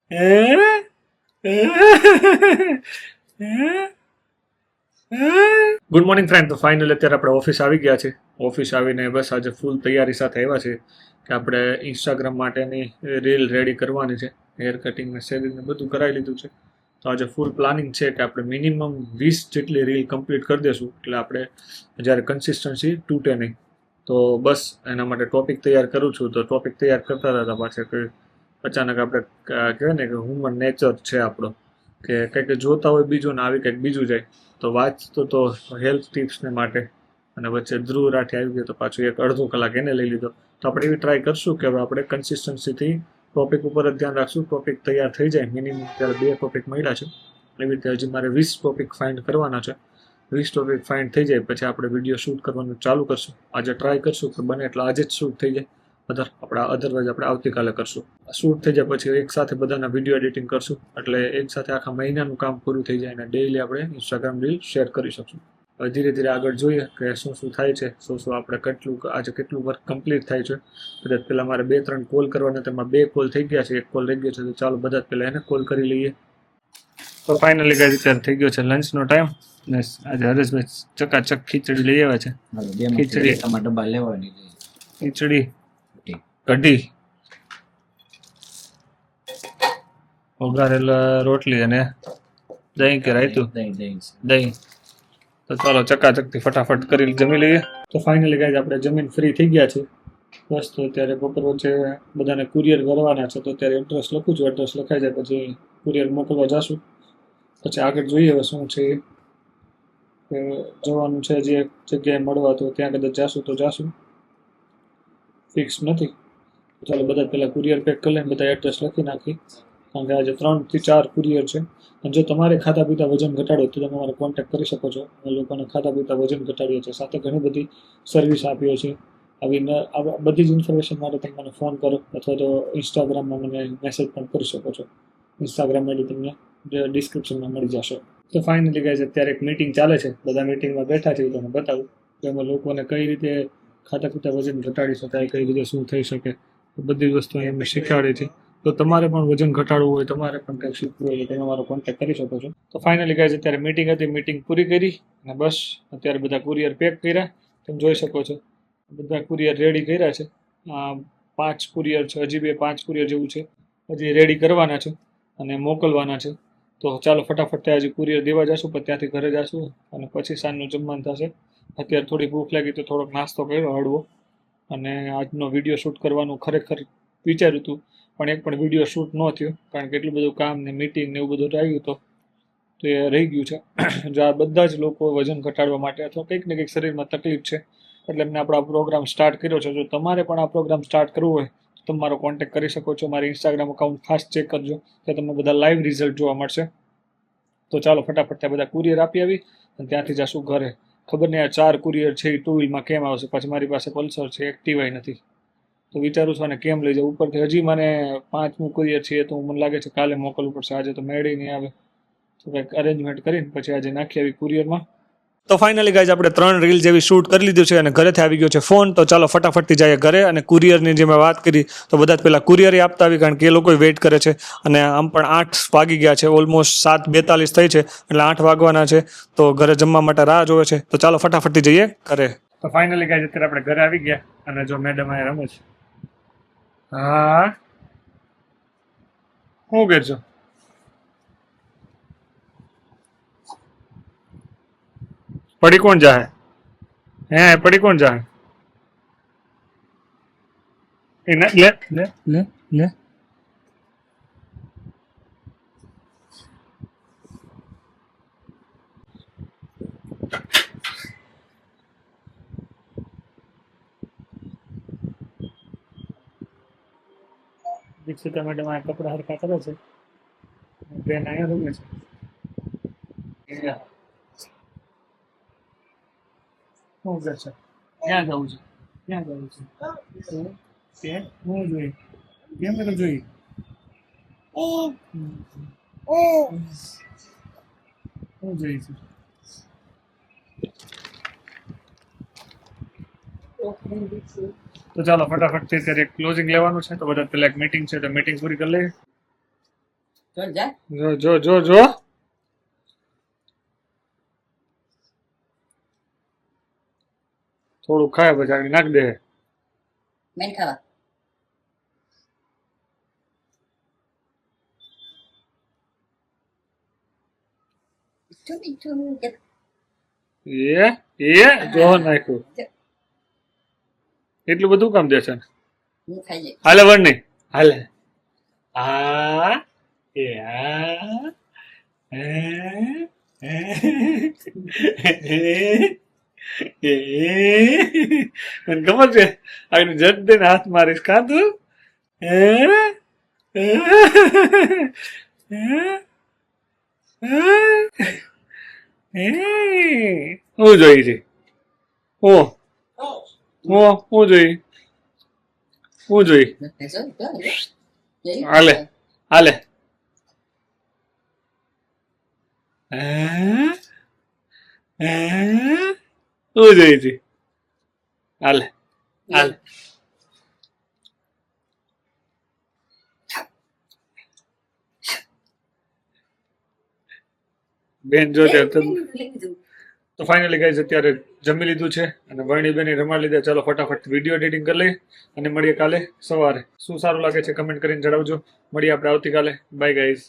Good morning friend. તો final અત્યારે આપણે ઓફિસ આવી ગયા છે. ઓફિસ આવીને બસ આજે ફૂલ તૈયારી સાથે આવ્યા છે કે આપણે ઇન્સ્ટાગ્રામ માટેની રીલ રેડી કરવાની છે. હેર કટિંગ ને શેવિંગ ને બધું કરાવી લીધું છે. તો આજે ફૂલ પ્લાનિંગ છે કે આપણે મિનિમમ 20 જેટલી રીલ કમ્પ્લીટ કરી દેશું, એટલે આપણે જ્યારે કન્સિસ્ટન્સી તૂટે નહીં. તો બસ એના માટે ટોપિક તૈયાર કરું છું. તો ટોપિક તૈયાર કરતા હતા પાછા કે અચાનક આપણે કહેવાય ને કે હ્યુમન નેચર છે આપણો, કે કંઈક જોતા હોય બીજું ને આવી કંઈક બીજું જાય. તો વાંચતો તો હેલ્થ ટિપ્સને માટે, અને વચ્ચે ધ્રુવ રાઠી આવી ગયો તો પાછું એક અડધો કલાક એને લઈ લીધો. તો આપણે એવી ટ્રાય કરશું કે હવે આપણે કન્સિસ્ટન્સીથી ટોપિક ઉપર જ ધ્યાન રાખશું. ટોપિક તૈયાર થઈ જાય, મિનિમમ ત્યારે 2 ટોપિક મળ્યા છે. એવી રીતે હજી મારે 20 ટોપિક ફાઇન્ડ કરવાના છે. 20 ટોપિક ફાઇન્ડ થઈ જાય પછી આપણે વિડીયો શૂટ કરવાનું ચાલુ કરશું. આજે ટ્રાય કરશું કે બને એટલે આજે જ શૂટ થઈ જાય. અધરવાઇઝ આપણે આવતીકાલે કરશું. શૂટ થઈ જાય પછી એક સાથે બધાના વિડીયો એડિટિંગ કરશું, એટલે એક સાથે આખા મહિનાનું કામ પૂરું થઈ જાય અને ડેઈલી આપણે ઇન્સ્ટાગ્રામ રીલ શેર કરી શકશું. હવે ધીરે ધીરે આગળ જોઈએ કે શું શું થાય છે, શું આપણે આજે કેટલું વર્ક કમ્પ્લીટ થાય છે. કદાચ પહેલાં મારે 2-3 કોલ કરવાના, તેમાં 2 કોલ થઈ ગયા છે, 1 કોલ રહી ગયો છે. તો ચાલો બધા પહેલાં એને કોલ કરી લઈએ. તો ફાઇનલી ગાઈસ અત્યારે થઈ ગયો છે લંચનો ટાઈમ. ને આજે હરેશભાઈ ચકાચક ખીચડી લઈ આવ્યા છે. ખીચડી ડબ્બા લેવાની, ખીચડી કઢી, વઘારેલા રોટલી અને દહીં કે રાયતું, દહીં. તો ચાલો ચકાચકથી ફટાફટ કરી જમી લઈએ. તો ફાઇનલી ગાઈસ આપણે જમીન ફ્રી થઈ ગયા છે. બસ તો અત્યારે બપોર વચ્ચે બધાને કુરિયર કરવાના છે. તો અત્યારે એડ્રેસ લખું છું. એડ્રેસ લખાઈ જાય પછી કુરિયર મોકલવા જશું. પછી આગળ જોઈએ હવે શું છે. જવાનું છે જે જગ્યાએ મળવા, તો ત્યાં કદાચ જાશું તો જાશું, ફિક્સ નથી. ચાલો બધા પહેલાં કુરિયર પેક કરી લઈને બધા એડ્રેસ લખી નાખી, કારણ કે આજે 3 થી 4 કુરિયર છે. અને જો તમારે ખાતા પીતા વજન ઘટાડો તો તમે અમારો કોન્ટેક્ટ કરી શકો છો. અમે લોકોને ખાતા પીતા વજન ઘટાડીએ છીએ, સાથે ઘણી બધી સર્વિસ આપીએ છીએ. આવી બધી જ ઇન્ફોર્મેશન માટે તમે મને ફોન કરો અથવા તો ઇન્સ્ટાગ્રામમાં મને મેસેજ પણ કરી શકો છો. ઇન્સ્ટાગ્રામ આઈડી તમને ડિસ્ક્રિપ્શનમાં મળી જશે. તો ફાઇનલી ગાઈઝ અત્યારે એક મીટિંગ ચાલે છે. બધા મીટિંગમાં બેઠા છે. તમને બતાવું કે અમે લોકોને કઈ રીતે ખાતા પીતા વજન ઘટાડી શકાય, કઈ રીતે શું થઈ શકે, બધી વસ્તુ એમને શીખવાડી છે. તો તમારે પણ વજન ઘટાડવું હોય, તમારે પણ કંઈક શીખવું હોય તો તમે મારો કોન્ટેક્ટ કરી શકો છો. તો ફાઇનલી ગાઈઝ અત્યારે મીટિંગ હતી, મીટિંગ પૂરી કરી અને બસ અત્યારે બધા કુરિયર પેક કર્યા. તમે જોઈ શકો છો બધા કુરિયર રેડી કર્યા છે. 5 કુરિયર છે, હજી 5 કુરિયર જેવું છે, હજી રેડી કરવાના છે અને મોકલવાના છે. તો ચાલો ફટાફટ ત્યાં હજી કુરિયર દેવા જશું, પણ ત્યાંથી ઘરે જશું અને પછી સાંજનું જમવાનું થશે. અત્યારે થોડી ભૂખ લાગી તો થોડોક નાસ્તો કર્યો હળવો. અને આજનો વિડીયો શૂટ કરવાનું ખરેખર વિચાર્યું હતું, પણ એક પણ વિડીયો શૂટ ન થયો, કારણ કે એટલું બધું કામ ને મીટિંગ ને એવું બધું આવ્યું હતું, તો એ રહી ગયું છે. જો આ બધા જ લોકો વજન ઘટાડવા માટે અથવા કંઈક ને કંઈક શરીરમાં તકલીફ છે, એટલે એમને આપણો પ્રોગ્રામ સ્ટાર્ટ કર્યો છે. જો તમારે પણ આ પ્રોગ્રામ સ્ટાર્ટ કરવો હોય તો તમે મારો કોન્ટેક્ટ કરી શકો છો. મારી ઇન્સ્ટાગ્રામ અકાઉન્ટ ખાસ ચેક કરજો, તો તમને બધા લાઈવ રિઝલ્ટ જોવા મળશે. તો ચાલો ફટાફટ ત્યાં બધા કુરિયર આપી આવી અને ત્યાંથી જશું ઘરે. ખબર નહીં આ 4 કુરિયર છે એ 2 વ્હીલમાં કેમ આવશે, પછી મારી પાસે પલ્સર છે, એક્ટિવાય નથી. તો વિચારું છું અને કેમ લઈ જાઉં. ઉપરથી હજી મને 5મું કુરિયર છે, તો મને લાગે છે કાલે મોકલવું પડશે. આજે તો મેળી નહીં આવે, તો કંઈક અરેન્જમેન્ટ કરીને પછી આજે નાખી આવી કુરિયરમાં. તો ફાઇનલી ગાઈઝ આપણે 3 રીલ જેવી શૂટ કરી લીધું છે અને ઘરેથી આવી ગયો છે ફોન. તો ચાલો ફટાફટથી જઈએ ઘરે. અને કુરિયરની જે મેં વાત કરી તો બધા જ પહેલાં કુરિયર આપતા આવી, કારણ કે એ લોકો વેઇટ કરે છે. અને આમ પણ 8 વાગી ગયા છે, ઓલમોસ્ટ 7:42 થઈ છે, એટલે 8 વાગવાના છે. તો ઘરે જમવા માટે રાહ જોવે છે. તો ચાલો ફટાફટથી જઈએ ઘરે. તો ફાઇનલી ગાઈઝ અત્યારે આપણે ઘરે આવી ગયા અને જો મેડમ આ રમે છે. હા શું કરજો? પડી કોણ જાય? પડી કોણ જાય? લે લે લે લે. દીક્ષિતા મેડમ આ કપડા હરખા કરે છે, બેન અહીંયા રમે છે. શું કરશે? ક્યાં જવું છે? ક્યાં જવું છે? હું જોઈ કેમ જોઈ શું જોઈ છે? તો ચાલો ફટાફટ અત્યારે ક્લોઝિંગ લેવાનું છે. તો બધા પહેલા એક મીટિંગ છે, તો મીટિંગ પૂરી કરી લઈએ. ચાલ જા. જો જો જો જો થોડું ખાય પછી આગળ નાખી દે. મેન ખાવા. મીઠું કે એ જો નાખ્યું. એટલું બધું કામ દે છે ને? હું ખાઈ જાય. હાલે વણ નહીં હાલે. આ એ આ મને ખબર છે આનું જટ દઈને હાથ મારીશ કાતું. હું જોઈ છે હું જોઈ હું જોઈ ભેંસો તો જઈ. હાલે હાલે. હું જોઈ છે હાલે હાલે. બેન જો તો ફાઇનલી ગાઈઝ અત્યારે જમી લીધું છે અને વર્ણી બેને રમાડી લીધા. ચાલો ફટાફટ વિડીયો એડિટિંગ કરી લઈએ અને મળીએ કાલે સવારે. શું સારું લાગે છે કમેન્ટ કરીને જણાવજો. મળીએ આપણે આવતીકાલે. By guys.